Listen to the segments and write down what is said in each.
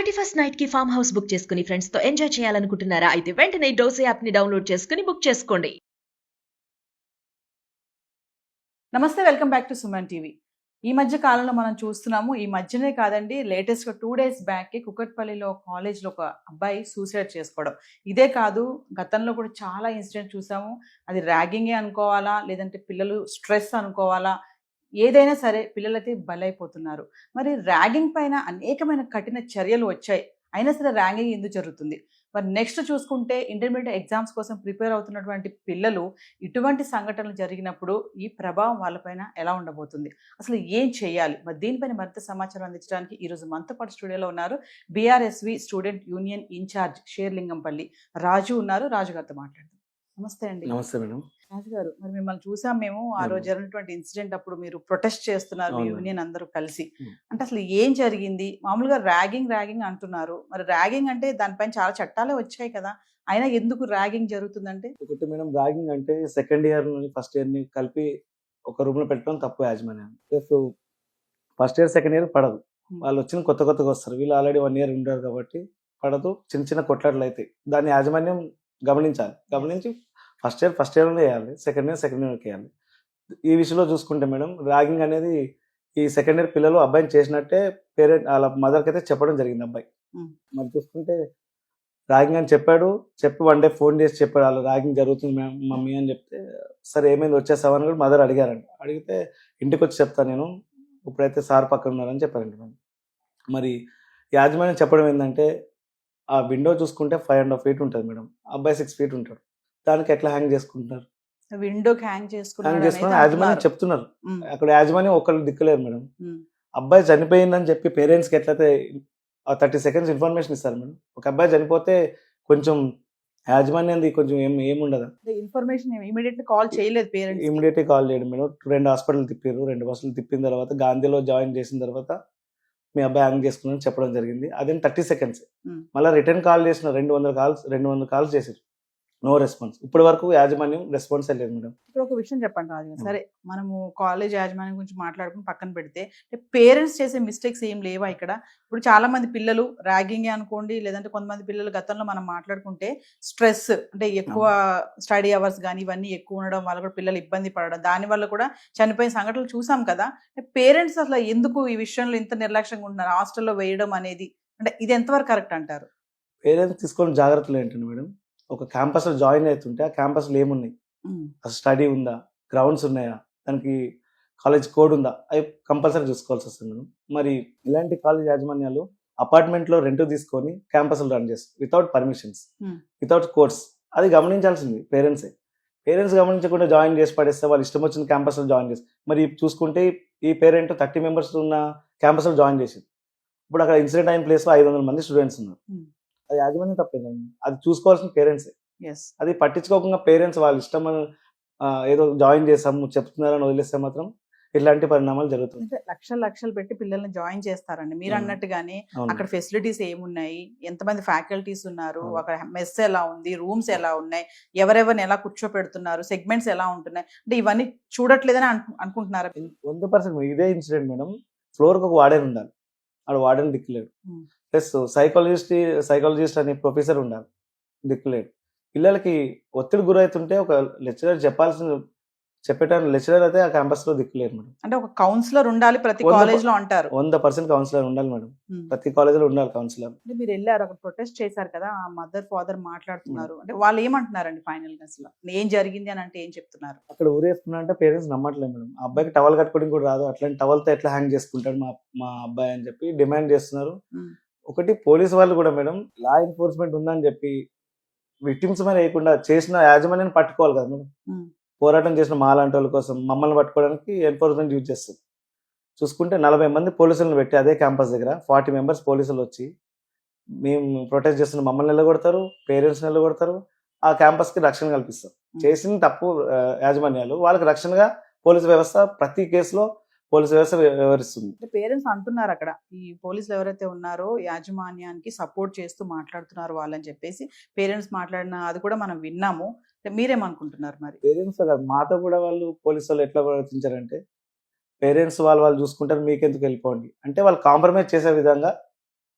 31st night కి farm house book చేసుకుని friends తో ఎంజాయ్ చేయాలనుకుంటున్నారా? అయితే వెంటనే డోసే యాప్ ని డౌన్లోడ్ చేసుకుని బుక్ చేసుకోండి. నమస్తే, welcome back to Suman TV. ఈ మధ్య కాలంలో మనం చూస్తున్నాము, ఈ మధ్యనే కాదండి, లేటెస్ట్గా 2 days బ్యాక్ కుకట్పల్లిలో కాలేజ్లో ఒక అబ్బాయి సూసైడ్ చేసుకోవడం. ఇదే కాదు, గతంలో కూడా చాలా ఇన్సిడెంట్ చూసాము. అది ర్యాగింగే అనుకోవాలా, లేదంటే పిల్లలు స్ట్రెస్ అనుకోవాలా, ఏదైనా సరే పిల్లలైతే బలైపోతున్నారు. మరి ర్యాగింగ్ పైన అనేకమైన కఠిన చర్యలు వచ్చాయి, అయినా సరే ర్యాగింగ్ ఎందుకు జరుగుతుంది? మరి నెక్స్ట్ చూసుకుంటే ఇంటర్మీడియట్ ఎగ్జామ్స్ కోసం ప్రిపేర్ అవుతున్నటువంటి పిల్లలు ఇటువంటి సంఘటనలు జరిగినప్పుడు ఈ ప్రభావం వాళ్ళపైన ఎలా ఉండబోతుంది, అసలు ఏం చేయాలి? మరి దీనిపైన మరింత సమాచారం అందించడానికి ఈరోజు మనతో పాటు స్టూడియోలో ఉన్నారు BRSV student union incharge Serilingampally Raju ఉన్నారు. రాజు గారితో మాట్లాడదాం. నమస్తే అండి. నమస్తే మేడం. రాజు గారు, మరి మిమ్మల్ని చూసాం మేము ఆ రోజు జరిగినటువంటి ఇన్సిడెంట్ అప్పుడు మీరు ప్రొటెస్ట్ చేస్తున్నారు, మీ యూనియన్ అందరూ కలిసి. అంటే అసలు ఏం జరిగింది? మామూలుగా ర్యాగింగ్ అంటున్నారు, మరి ర్యాగింగ్ అంటే దానిపైన చాలా చట్టాలే వచ్చాయి కదా, అయినా ఎందుకు ర్యాగింగ్ జరుగుతుందంటే? ఒకటి మేడం, ర్యాగింగ్ అంటే సెకండ్ ఇయర్ నుండి ఫస్ట్ ఇయర్ ని కలిపి ఒక రూమ్ లో పెట్టడం తప్పు యాజమాన్యం. Plus first year second year పడదు, వాళ్ళు వచ్చిన కొత్తగా వస్తారు, వీళ్ళు ఆల్రెడీ 1 year ఉంటారు కాబట్టి పడదు. చిన్న చిన్న కొట్లాట్లు అయితే దాన్ని యాజమాన్యం గమనించాలి. గమనించి ఫస్ట్ ఇయర్ వేయాలి, సెకండ్ ఇయర్ వేయాలి. ఈ విషయంలో చూసుకుంటే మేడం, ర్యాగింగ్ అనేది ఈ సెకండ్ ఇయర్ పిల్లలు అబ్బాయిని చేసినట్టే పేరెంట్ వాళ్ళ మదర్కి అయితే చెప్పడం జరిగింది అబ్బాయి. మరి చూసుకుంటే ర్యాగింగ్ అని చెప్పి 1 day ఫోన్ చేసి చెప్పాడు, వాళ్ళు ర్యాగింగ్ జరుగుతుంది మమ్మీ అని చెప్తే, సరే ఏమైంది వచ్చేసావని కూడా మదర్ అడిగారంట. అడిగితే ఇంటికి వచ్చి చెప్తాను నేను, ఇప్పుడైతే సార్ పక్కన ఉన్నారని చెప్పారంట. మరి యాజమాన్యం చెప్పడం ఏంటంటే, ఆ విండో చూసుకుంటే 5.5 feet ఉంటుంది మేడం, అబ్బాయి 6 feet ఉంటాడు, దానికి ఎట్లా హ్యాంగ్ చేసుకుంటున్నారు? విండోకి హ్యాంగ్ చేసుకున్నారు యాజమాన్యం చెప్తున్నారు. అక్కడ యాజమాన్యం ఒకళ్ళు దిక్కులేరు మేడం. అబ్బాయి చనిపోయిందని చెప్పి పేరెంట్స్ కి ఎట్లయితే 30 seconds ఇన్ఫర్మేషన్ ఇస్తారు మేడం, ఒక అబ్బాయి చనిపోతే కొంచెం యాజమాన్యం కొంచెం ఏముండదు, ఇన్ఫర్మేషన్ ఇమీడియట్లీ కాల్ చేయలేదు పేరెంట్స్. ఇమీడియట్లీ కాల్ చేయడం మేడం. 2 హాస్పిటల్ తిప్పారు, 2 బస్సులు తిప్పిన తర్వాత గాంధీలో జాయిన్ చేసిన తర్వాత మీ అబ్బాయి హ్యాంగ్ చేసుకుని చెప్పడం జరిగింది. అదే 30 seconds. మళ్ళీ రిటర్న్ కాల్ చేసిన 200 కాల్స్ చేశారు, నో రెస్పాన్స్. ఇప్పటి వరకు యాజమాన్యం రెస్పాన్స్ లేదు మేడం. ఇప్పుడు ఒక విషయం చెప్పండి రాజు, సరే మనము కాలేజ్ యాజమాన్యం గురించి మాట్లాడుకుని పక్కన పెడితే, పేరెంట్స్ చేసే మిస్టేక్స్ ఏం లేవా ఇక్కడ? ఇప్పుడు చాలా మంది పిల్లలు ర్యాగింగ్ అనుకోండి, లేదంటే కొంతమంది పిల్లలు గతంలో మనం మాట్లాడుకుంటే స్ట్రెస్ అంటే ఎక్కువ స్టడీ అవర్స్ కానీ ఇవన్నీ ఎక్కువ ఉండడం వల్ల కూడా పిల్లలు ఇబ్బంది పడడం, దానివల్ల కూడా చనిపోయిన సంఘటనలు చూసాం కదా. పేరెంట్స్ అసలు ఎందుకు ఈ విషయంలో ఇంత నిర్లక్ష్యంగా ఉంటున్నారు? హాస్టల్లో వేయడం అనేది అంటే ఇది ఎంతవరకు కరెక్ట్ అంటారు? పేరెంట్స్ తీసుకున్న జాగ్రత్తలు ఏంటంటే మేడం, ఒక క్యాంపస్లో జాయిన్ అవుతుంటే ఆ క్యాంపస్లో ఏమున్నాయి, అసలు స్టడీ ఉందా, గ్రౌండ్స్ ఉన్నాయా, దానికి కాలేజ్ కోడ్ ఉందా, అవి కంపల్సరీ చూసుకోవాల్సి వస్తుంది మేడం. మరి ఇలాంటి కాలేజ్ యాజమాన్యాలు అపార్ట్మెంట్లో రెంట్ తీసుకొని క్యాంపస్లు రన్ చేస్తారు వితౌట్ పర్మిషన్స్, వితౌట్ కోర్స్. అది గమనించాల్సింది పేరెంట్స్ గమనించకుండా జాయిన్ చేసి పడేస్తే వాళ్ళు ఇష్టం వచ్చిన క్యాంపస్లో జాయిన్ చేస్తారు. మరి చూసుకుంటే ఈ పేరెంట్ 30 members ఉన్న క్యాంపస్లో జాయిన్ చేసింది, ఇప్పుడు అక్కడ ఇన్సిడెంట్ అయిన ప్లేస్లో 500 మంది స్టూడెంట్స్ ఉన్నారు. అది యాజమాన్యం తప్పేదండి, అది చూసుకోవాల్సిన పేరెంట్సే. అది పట్టించుకోకుండా పేరెంట్స్ వాళ్ళ ఇష్టం ఏదో జాయిన్ చేసాము చెప్తున్నారని వదిలేస్తే మాత్రం ఇలాంటి పరిణామాలు జరుగుతుంది. లక్షలు పెట్టి పిల్లల్ని జాయిన్ చేస్తారండి. మీరు అన్నట్టుగానే అక్కడ ఫెసిలిటీస్ ఏమున్నాయి, ఎంతమంది ఫ్యాకల్టీస్ ఉన్నారు, అక్కడ మెస్ ఎలా ఉంది, రూమ్స్ ఎలా ఉన్నాయి, ఎవరెవరిని ఎలా కూర్చోపెడుతున్నారు, సెగ్మెంట్స్ ఎలా ఉంటున్నాయి, అంటే ఇవన్నీ చూడట్లేదని అనుకుంటున్నారు. 100% ఇదే ఇన్సిడెంట్ మేడం. ఫ్లోర్కి ఒక వార్డెన్ ఉండాలి, వార్డెన్ దిక్కులేడు. ప్లస్ సైకాలజిస్ట్ అనే ప్రొఫెసర్ ఉండాలి, దిక్కులేడు. పిల్లలకి ఒత్తిడి గురవుతుంటే ఒక లెక్చరర్ చెప్పేటానికి లెక్చరర్ అయితే ఆ క్యాంపస్ లో దిక్కులేరు మేడం. అంటే ఒక కౌన్సిలర్ ఉండాలి ప్రతి కాలేజ్ లో అంటారు. 100% కౌన్సిలర్ ఉండాలి మేడం, ప్రతి కాలేజ్ లో ఉండాలి కౌన్సిలర్. అంటే మీరు వెళ్ళారు, అక్కడ ప్రొటెస్ట్ చేశారు కదా, ఆ మదర్ ఫాదర్ మాట్లాడుతున్నారు, అంటే వాళ్ళు ఏమంటున్నారండి ఫైనల్ గా, అసలు ఏం జరిగింది అని అంటే ఏం చెప్తున్నారు? అక్కడ ఊరేసుకున్నారంటే పేరెంట్స్ నమ్మట్లేదు మేడం. ఆ అబ్బాయికి టవల్ కట్టుకోవడం కూడా రాదు, అట్లాంటి టవల్ తో ఎట్లా హ్యాంగ్ చేసుకుంటాడు మా అబ్బాయి అని చెప్పి డిమాండ్ చేస్తున్నారు. ఒకటి పోలీసు వాళ్ళు కూడా మేడం, లా ఎన్ఫోర్స్మెంట్ ఉందని చెప్పి విక్టిమ్స్ మీద వేయకుండా చేసిన యాజమాన్యాన్ని పట్టుకోవాలి కదా మేడం. పోరాటం చేసిన మాలాంటి వాళ్ళ కోసం మమ్మల్ని పట్టుకోవడానికి ఎన్ఫోర్స్మెంట్ యూజ్ చేస్తుంది. చూసుకుంటే 40 మంది పోలీసులను పెట్టి అదే క్యాంపస్ దగ్గర 40 members పోలీసులు వచ్చి మేము ప్రొటెస్ట్ చేస్తున్న మమ్మల్ని నిలగొడతారు, పేరెంట్స్ నిలగొడతారు, ఆ క్యాంపస్కి రక్షణ కల్పిస్తారు. చేసిన తప్పు యాజమాన్యాలు వాళ్ళకి రక్షణగా పోలీసు వ్యవస్థ ప్రతి కేసులో పోలీసు వ్యవస్థ వ్యవహరిస్తుంది. పేరెంట్స్ అంటున్నారు అక్కడ, ఈ పోలీసులు ఎవరైతే ఉన్నారో యాజమాన్యానికి సపోర్ట్ చేస్తూ మాట్లాడుతున్నారు వాళ్ళని చెప్పేసి పేరెంట్స్ మాట్లాడిన అది కూడా మనం విన్నాము. మీరేమనుకుంటున్నారు? మరి పేరెంట్స్ మాతో కూడా వాళ్ళు పోలీసు వాళ్ళు ఎట్లా ప్రవర్తించారంటే, పేరెంట్స్ వాళ్ళు చూసుకుంటారు, మీకెందుకు వెళ్ళిపోండి అంటే వాళ్ళు కాంప్రమైజ్ చేసే విధంగా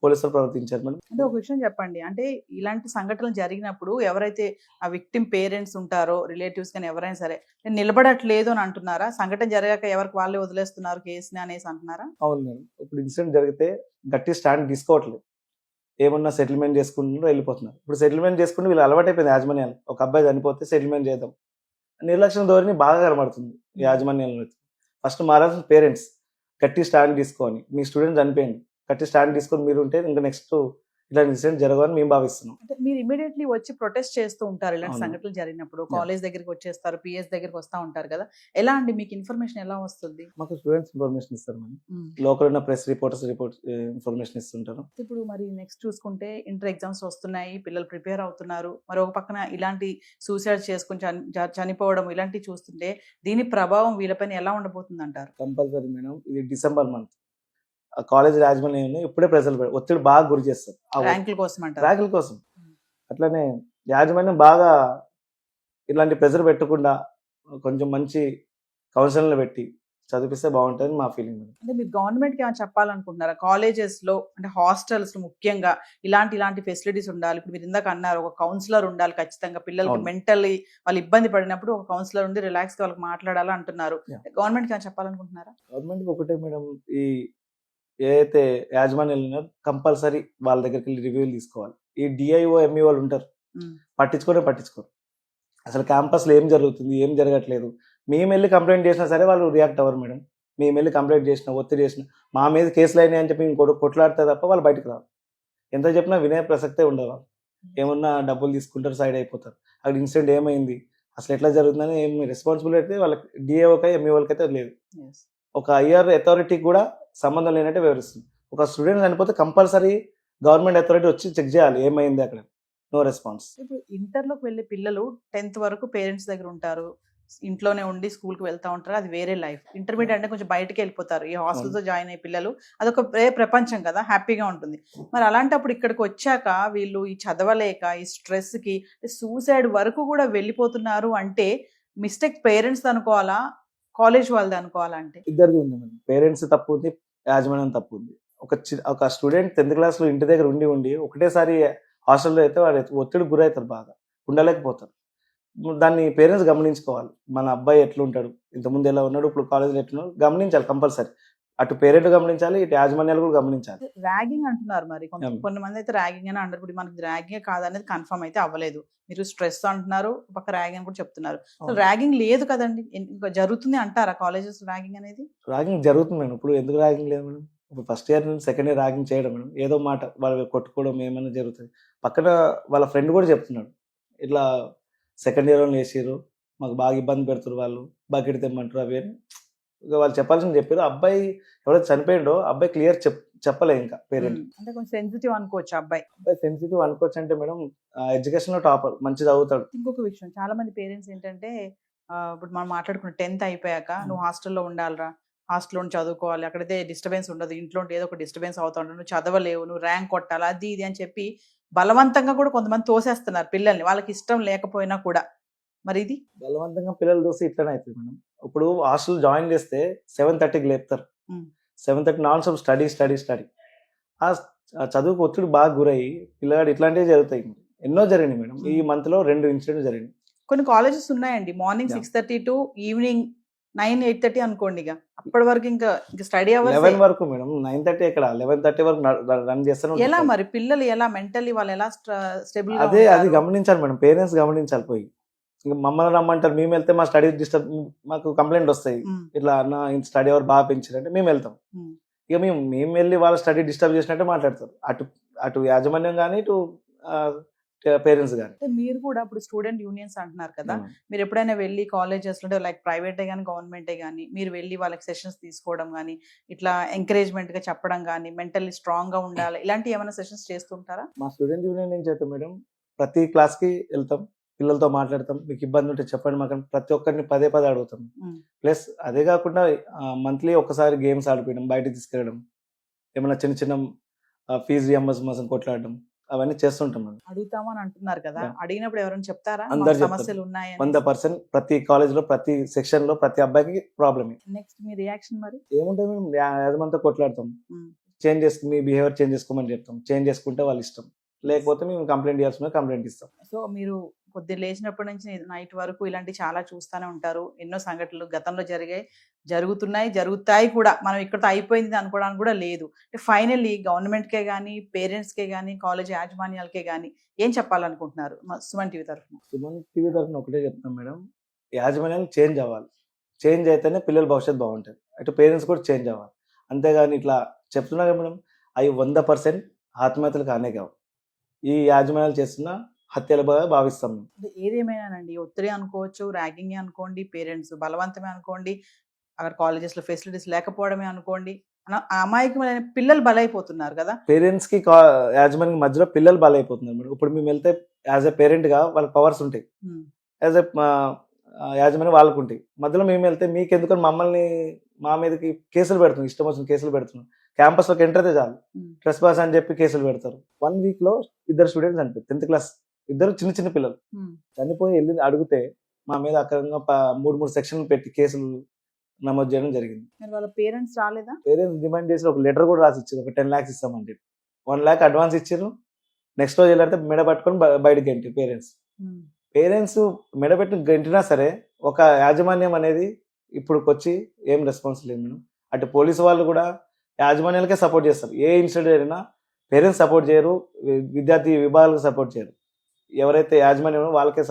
పోలీసులు ప్రవర్తించారు మేడం. అంటే ఒక విషయం చెప్పండి, అంటే ఇలాంటి సంఘటనలు జరిగినప్పుడు ఎవరైతే ఆ విక్టిమ్ పేరెంట్స్ ఉంటారో, రిలేటివ్స్ కానీ ఎవరైనా సరే, నేను నిలబడట్లేదు అని అంటున్నారా? సంఘటన జరగాక ఎవరికి వాళ్ళే వదిలేస్తున్నారు కేసుని అనేసి అంటున్నారా? అవును మేడం. ఇప్పుడు ఇన్సిడెంట్ జరిగితే గట్టి స్టాండ్ తీసుకోవట్లేదు, ఏమన్నా సెటిల్మెంట్ చేసుకుంటున్నారు, వెళ్ళిపోతున్నారు. ఇప్పుడు సెటిల్మెంట్ చేసుకుంటే వీళ్ళు అలవాటైపోయింది యాజమాన్యాలు. ఒక అబ్బాయి చనిపోతే సెటిల్మెంట్ చేద్దాం, నిర్లక్ష్యం ధోరణి బాగా కనబడుతుంది యాజమాన్యాలను. ఫస్ట్ మారాల్సిన పేరెంట్స్ గట్టి స్టాండ్ తీసుకొని, మీ స్టూడెంట్ చనిపోయింది, గట్టి స్టాండ్ తీసుకొని మీరు ఉంటే ఇంకా నెక్స్ట్ ఇలాంటి ఇన్సిడెంట్ జరగవని మేము భావిస్తున్నాం. అంటే మీరు ఇమీడియట్లీ వచ్చి ప్రొటెస్ట్ చేస్తూ ఉంటారు ఇలాంటి అవును. సంఘటనలు జరిగినప్పుడు, కాలేజ్ దగ్గరికి వచ్చేస్తారు, పిఎస్ దగ్గరికి వస్తూ ఉంటారు కదా, ఎలా అండి మీకు ఇన్ఫర్మేషన్ ఎలా వస్తుంది? మాకు స్టూడెంట్స్ ఇన్ఫర్మేషన్ ఇస్తారు మేడం, లోకల్ ఉన్న ప్రెస్ రిపోర్టర్స్ ఇన్ఫర్మేషన్ ఇస్తుంటారు. ఇప్పుడు మరి నెక్స్ట్ చూసుకుంటే ఇంటర్ ఎగ్జామ్స్ వస్తున్నాయి, పిల్లలు ప్రిపేర్ అవుతున్నారు, మరి ఒక పక్కన ఇలాంటి సూసైడ్ చేసుకుని చనిపోవడం ఇలాంటివి చూస్తుంటే దీని ప్రభావం వీళ్ళపైన ఎలా ఉండబోతుంది అంటారు? కంపల్సరీ మేడం, ఇది డిసెంబర్ మంత్, కాలేజ్ యాజమాన్యం ఇప్పుడే ప్రజలు ఒత్తిడి బాగా గురి చేస్తారు ర్యాంకుల కోసం అంటారు. ర్యాంకుల కోసం. అట్లనే యాజమాన్యం బాగా ఇలాంటి ప్రెజర్ పెట్టకుండా కొంచెం మంచి కౌన్సిలర్లు పెట్టి చదివిస్తే బాగుంటుంది మా ఫీలింగ్. అంటే మీరు గవర్నమెంట్కి ఏమైనా చెప్పాలనుకుంటున్నారా? కాలేజెస్ లో అంటే హాస్టల్స్ లో ముఖ్యంగా ఇలాంటి ఫెసిలిటీస్ ఉండాలి. ఇప్పుడు మీరు ఇందాక అన్నారు ఒక కౌన్సిలర్ ఉండాలి ఖచ్చితంగా, పిల్లలకి అవును. మెంటల్లీ వాళ్ళు ఇబ్బంది పడినప్పుడు ఒక కౌన్సిలర్ ఉండి రిలాక్స్ గా వాళ్ళకి మాట్లాడాలి అంటున్నారు. Yeah. గవర్నమెంట్కి ఏమైనా చెప్పాలనుకుంటున్నారా? గవర్నమెంట్కి ఒకటే మేడం, ఈ ఏదైతే యాజమాన్యాలు ఉన్నారో కంపల్సరీ వాళ్ళ దగ్గరికి వెళ్ళి రివ్యూలు తీసుకోవాలి. ఈ డిఐఓ ఎంఈ వాళ్ళు ఉంటారు, పట్టించుకోరు. అసలు క్యాంపస్లో ఏం జరుగుతుంది, ఏం జరగట్లేదు. మేము వెళ్ళి కంప్లైంట్ చేసినా సరే వాళ్ళు రియాక్ట్ అవ్వరు మేడం. మేము వెళ్ళి కంప్లైంట్ చేసినా, ఒత్తిడి చేసినా, మా మీద కేసులు అయినాయి అని చెప్పి ఇంకోటి కొట్లాడితే తప్ప వాళ్ళు బయటకు రారు. ఎంత చెప్పినా వినే ప్రసక్తే ఉండదు. ఏమన్నా డబ్బులు తీసుకుంటారు, సైడ్ అయిపోతారు. అక్కడ ఇన్సిడెంట్ ఏమైంది, అసలు ఎట్లా జరుగుతుందని ఏమి రెస్పాన్సిబిలిటీ అయితే వాళ్ళకి డిఏఓకి ఎంఈ వాళ్ళకి అయితే లేదు. ఒక హయ్యర్ అథారిటీకి కూడా సంబంధం లేనట్టే వివరిస్తుంది. ఒక స్టూడెంట్ చనిపోతే కంపల్సరీ గవర్నమెంట్ అథారిటీ వచ్చి చెక్ చేయాలి ఏమైంది అక్కడ. No response. ఇప్పుడు ఇంటర్లోకి వెళ్ళే పిల్లలు 10th వరకు పేరెంట్స్ దగ్గర ఉంటారు, ఇంట్లోనే ఉండి స్కూల్కి వెళ్తూ ఉంటారు, అది వేరే లైఫ్. ఇంటర్మీడియట్ అంటే కొంచెం బయటకి వెళ్ళిపోతారు, ఈ హాస్టల్తో జాయిన్ అయ్యే పిల్లలు అదొక ప్రపంచం కదా, హ్యాపీగా ఉంటుంది. మరి అలాంటప్పుడు ఇక్కడికి వచ్చాక వీళ్ళు ఈ చదవలేక ఈ స్ట్రెస్కి సూసైడ్ వరకు కూడా వెళ్ళిపోతున్నారు అంటే మిస్టేక్ పేరెంట్స్ అనుకోవాలా, కాలేజ్ వాళ్ళది అనుకోవాలా? అంటే ఇద్దరిది ఉంది మేడం. పేరెంట్స్ తప్పు ఉంది, యాజమాన్యం తప్పు ఉంది. ఒక స్టూడెంట్ 10th క్లాస్లో ఇంటి దగ్గర ఉండి ఒకటేసారి హాస్టల్లో అయితే వాడు ఒత్తిడి గురవుతారు, బాగా ఉండలేకపోతారు. దాన్ని పేరెంట్స్ గమనించుకోవాలి. మన అబ్బాయి ఎట్లుంటాడు, ఇంతకుముందు ఎలా ఉన్నాడు, ఇప్పుడు కాలేజ్లో ఎట్లున్నాడు గమనించాలి కంపల్సరీ. అటు పేరెంట్ గమనించాలి, ఇటు యాజమాన్యాలు కూడా గమనించాలి. ర్యాగింగ్ అంటున్నారు, మరి కొంతమంది అయితే ర్యాగింగ్ అని అంటారు. ఇప్పుడు మనకి ర్యాగింగ్ కాదనేది కన్ఫర్మ్ అయితే అవ్వలేదు. మీరు స్ట్రెస్ అంటున్నారు, పక్క ర్యాగింగ్ అని కూడా చెప్తున్నారు. అసలు ర్యాగింగ్ లేదు కదండి, ఇంకా జరుగుతుంది అంటారా కాలేజెస్ ర్యాగింగ్ అనేది? ర్యాగింగ్ జరుగుతుంది మేడం. ఇప్పుడు ఎందుకు ర్యాగింగ్ లేదు మేడం? ఇప్పుడు ఫస్ట్ ఇయర్ నుంచి సెకండ్ ఇయర్ ర్యాగింగ్ చేయడం మేడం, ఏదో మాట వాళ్ళు కొట్టుకోవడం ఏమైనా జరుగుతుంది. పక్కన వాళ్ళ ఫ్రెండ్ కూడా చెప్తున్నాడు, ఇట్లా సెకండ్ ఇయర్ వాళ్ళు వేసారు, మాకు బాగా ఇబ్బంది పెడుతున్నారు, వాళ్ళు బకెట్ తెమ్మంటారు అవి అని వాళ్ళు చెప్పాల్సింది చెప్పారు. అబ్బాయి ఎవరైతే చనిపోయిండో అబ్బాయి క్లియర్ చెప్పలేదు ఇంకా పేరెంట్. అంటే కొంచెం సెన్సిటివ్ అనుకోవచ్చు అబ్బాయి సెన్సిటివ్ అనుకోవచ్చు. అంటే మేడం ఎడ్యుకేషన్ లో టాపర్, మంచిగా చదువుతాడు. ఇంకొక విషయం, చాలా మంది పేరెంట్స్ ఏంటంటే ఇప్పుడు మనం మాట్లాడుకున్న 10th అయిపోయాక నువ్వు హాస్టల్లో ఉండాలిరా, హాస్టల్లో చదువుకోవాలి, అక్కడైతే డిస్టర్బెన్స్ ఉండదు, ఇంట్లో ఏదో ఒక డిస్టర్బెన్స్ అవుతా ఉంటుంది, నువ్వు చదవలేవు, నువ్వు ర్యాంక్ కొట్టాలి, అది ఇది అని చెప్పి బలవంతంగా కూడా కొంతమంది తోసేస్తున్నారు పిల్లల్ని, వాళ్ళకి ఇష్టం లేకపోయినా కూడా. మరి ఇది బలవంతంగా పిల్లలు చూసి ఇట్లనే అవుతుంది మేడం. ఇప్పుడు హాస్టల్ జాయిన్ చేస్తే 7:30కి లేపుతారు, 7:30 నాన్ స్టాప్ స్టడీ. ఆ చదువుకు ఒత్తిడి బాగా గురయ్యి పిల్లగాడు ఇట్లాంటివి జరుగుతాయి. ఎన్నో జరిగినాయి మేడం. ఈ మంత్ లో 2 ఇన్సిడెంట్స్ జరిగినాయి. కొన్ని కాలేజెస్ ఉన్నాయండి, మార్నింగ్ 6:30 టు ఈవినింగ్ 9-8:30 అనుకోండి, ఇక అప్పటి వరకు ఇంకా స్టడీ అవర్స్ 11 వరకు మేడం. 9:30 ఎక్కడ, 11:30 వరకు రన్ చేస్తాను. ఎలా మరి పిల్లలు ఎలా మెంటల్లీ వాళ్ళు ఎలా స్టేబుల్? అది గమనించాలి మేడం, పేరెంట్స్ గమనించాలి. పోయి ఇంకా మమ్మల్ని రమ్మంటారు, మేము వెళ్తే మా స్టడీ డిస్టర్బ్, మాకు కంప్లైంట్ వస్తాయి, ఇట్లా నా స్టడీ అవర్ బాగా పెంచారంటే మేము వెళ్తాం. ఇక మేము వెళ్ళి వాళ్ళ స్టడీ డిస్టర్బ్ చేసినట్టే మాట్లాడతారు, అటు యాజమాన్యం కానీ ఇటు పేరెంట్స్ కానీ. మీరు కూడా ఇప్పుడు స్టూడెంట్ యూనియన్స్ అంటున్నారు కదా, మీరు ఎప్పుడైనా వెళ్ళి కాలేజెస్ లో లైక్ ప్రైవేటే కానీ గవర్నమెంటే కానీ మీరు వెళ్ళి వాళ్ళకి సెషన్స్ తీసుకోవడం కానీ, ఇట్లా ఎంకరేజ్మెంట్ గా చెప్పడం కానీ, మెంటల్లీ స్ట్రాంగ్ గా ఉండాలి, ఇలాంటి ఏమైనా సెషన్స్ చేస్తుంటారా? మా స్టూడెంట్ యూనియన్ నుంచి అయితే మేడం ప్రతి క్లాస్ కి వెళ్తాం, పిల్లలతో మాట్లాడతాం, మీకు ఇబ్బంది ఉంటే చెప్పండి మాకు, ప్రతి ఒక్కరిని పదే అడుగుతాం. ప్లస్ అదే కాకుండా మంత్లీ ఒకసారి గేమ్స్ ఆడిపోయడం, బయటకు తీసుకెళ్ళడం, ఏమైనా చిన్న ఫీజు రియంబర్స్మెంట్ కొట్లాడడం, అవన్నీ చేస్తుంటాం. అడుగుతామని అంటున్నారు కదా, అడిగినప్పుడు ఎవరైనా చెప్తారా అందరు సమస్యలు ఉన్నాయని? 100% ప్రతి కాలేజ్ లో ప్రతి సెక్షన్ లో ప్రతి అబ్బాయికి ప్రాబ్లమే. నెక్స్ట్ మీ రియాక్షన్ మరి ఏముంటుంది మేడం, యాజమాన్యంతో కొట్లాడతాం, మీ బిహేవియర్ చేంజ్ చేసుకోమని చెప్తాం. చేంజ్ చేసుకుంటే వాళ్ళ ఇష్టం, లేకపోతే మేము కంప్లైంట్ చేయాల్సిన కంప్లైంట్ ఇస్తాం. సో మీరు పొద్దున్న లేచినప్పటి నుంచి నైట్ వరకు ఇలాంటి చాలా చూస్తూనే ఉంటారు. ఎన్నో సంఘటనలు గతంలో జరుగుతున్నాయి, జరుగుతాయి కూడా. మనం ఇక్కడతో అయిపోయింది అనుకోవడానికి కూడా లేదు. అంటే ఫైనల్లీ గవర్నమెంట్కే కానీ, పేరెంట్స్కే కానీ, కాలేజ్ యాజమాన్యాలకే కానీ ఏం చెప్పాలనుకుంటున్నారు సుమన్ టీవీ తరఫున? సుమన్ టీవీ తరఫున ఒకటే చెప్తాం మేడం, యాజమాన్యాలు చేంజ్ అవ్వాలి. చేంజ్ అయితేనే పిల్లల భవిష్యత్తు బాగుంటుంది. అటు పేరెంట్స్ కూడా చేంజ్ అవ్వాలి. అంతేగాని ఇట్లా చెప్తున్నా కదా మేడం, అవి 100% ఆత్మహత్యలు కానే కావు. ఈ యాజమాన్యాలు చేస్తున్న హత్యలుగా భావిస్తాం మేము. అంటే ఏదేమైనానండి, ఒత్తిడి అనుకోవచ్చు, ర్యాగింగ్ అనుకోండి, పేరెంట్స్ బలవంతమే అనుకోండి, అక్కడ కాలేజెస్ లో ఫెసిలిటీస్ లేకపోవడమే అనుకోండి, అమాయకమైన పిల్లలు బలైపోతున్నారు కదా. పేరెంట్స్ కి యాజమాన్యం మధ్యలో పిల్లలు బలైపోతున్నారు మేడం. ఇప్పుడు మేము వెళ్తే యాజ్ ఎ పేరెంట్ గా వాళ్ళకి పవర్స్ ఉంటాయి, యాజ్ ఎ యాజమాన్యం వాళ్ళకు ఉంటాయి. మధ్యలో మేము వెళ్తే మీకెందుకని మమ్మల్ని మా మీదకి కేసులు పెడుతున్నాం, ఇష్టం వచ్చిన కేసులు పెడుతున్నాం. క్యాంపస్ లోకి ఎంటర్ అయితే చాలు ట్రెస్ పాస్ అని చెప్పి కేసులు పెడతారు. 1 week లో 2 స్టూడెంట్స్ చనిపోయి 10th class 2 చిన్న పిల్లలు చనిపోయి వెళ్ళి అడిగితే మా మీద అక్రమంగా 3 సెక్షన్లు పెట్టి కేసులు నమోదు చేయడం జరిగింది. వాళ్ళ పేరెంట్స్ రాలేదా? పేరెంట్స్ డిమాండ్ చేసి ఒక లెటర్ కూడా రాసి ఇచ్చారు, ఒక 10 lakhs ఇస్తామని చెప్పి. 1 lakh అడ్వాన్స్ ఇచ్చారు. నెక్స్ట్ రోజు వెళ్ళితే మెడ పట్టుకొని బయటకు గంటారు పేరెంట్స్ మెడ పెట్టి గంటినా సరే ఒక యాజమాన్యం అనేది ఇప్పుడుకొచ్చి ఏం రెస్పాన్స్ లేదు మేడం. అటు పోలీసు వాళ్ళు కూడా యాజమాన్యాలకే సపోర్ట్ చేస్తారు. ఏ ఇన్సిడెంట్ జరిగినా పేరెంట్స్ సపోర్ట్ చేయరు, విద్యార్థి విభాగాలకు సపోర్ట్ చేయరు. ఎవరైతే యాజమాన్యం వాళ్ళకే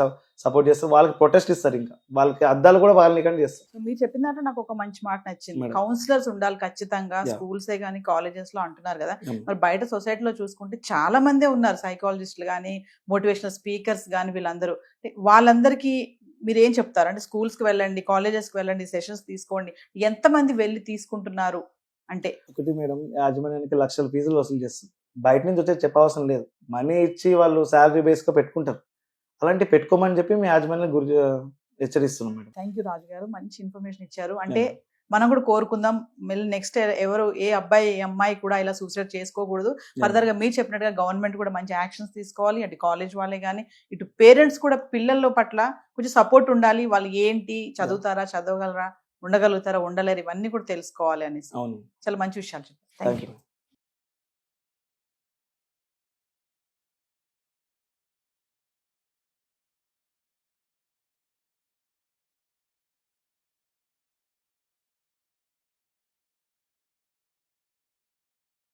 సపోర్ట్ చేస్తారు, వాళ్ళకి ప్రొటెస్ట్ ఇస్తారు, ఇంకా వాళ్ళకి అద్దాలు కూడా వాళ్ళని కానీ చేస్తారు. మీరు చెప్పిన దాంట్లో నాకు ఒక మంచి మాట నచ్చింది. కౌన్సిలర్స్ ఉండాలి ఖచ్చితంగా, స్కూల్సే కానీ కాలేజెస్ లో అంటున్నారు కదా. మరి బయట సొసైటీలో చూసుకుంటే చాలా మందే ఉన్నారు, సైకాలజిస్టులు కానీ, మోటివేషనల్ స్పీకర్స్ కానీ, వీళ్ళందరూ. వాళ్ళందరికీ మీరు ఏం చెప్తారు? అంటే స్కూల్స్ కి వెళ్ళండి, కాలేజెస్ కి వెళ్ళండి, సెషన్స్ తీసుకోండి, ఎంతమంది వెళ్ళి తీసుకుంటున్నారు? అంటే ఒకటి మేడం, యాజమాన్యానికి లక్షల ఫీజులు వసూలు చేస్తారు. బయట నుంచి వచ్చే చెప్పవసరం లేదు, మనీ ఇచ్చి వాళ్ళు శాలరీ బేస్ గా పెట్టుకుంటారు. అలాంటి పెట్టుకోమని చెప్పి మీ యాజమాన్యాన్ని హెచ్చరిస్తున్నాం మేడం. థ్యాంక్ యూ రాజు గారు, మంచి ఇన్ఫర్మేషన్ ఇచ్చారు. అంటే మనం కూడా కోరుకుందాం మళ్ళీ నెక్స్ట్ ఎవరు ఏ అబ్బాయి ఏ అమ్మాయి కూడా ఇలా సూసైడ్ చేసుకోకూడదు. ఫర్దర్ గా మీరు చెప్పినట్టుగా గవర్నమెంట్ కూడా మంచి యాక్షన్స్ తీసుకోవాలి. అటు కాలేజ్ వాళ్ళే కానీ, ఇటు పేరెంట్స్ కూడా పిల్లల పట్ల కొంచెం సపోర్ట్ ఉండాలి. వాళ్ళు ఏంటి, చదువుతారా, చదవగలరా, ఉండగలుగుతారా, ఉండలేరు, ఇవన్నీ కూడా తెలుసుకోవాలి అనేసి చాలా మంచి విషయాలు చెప్పారు. Thank you.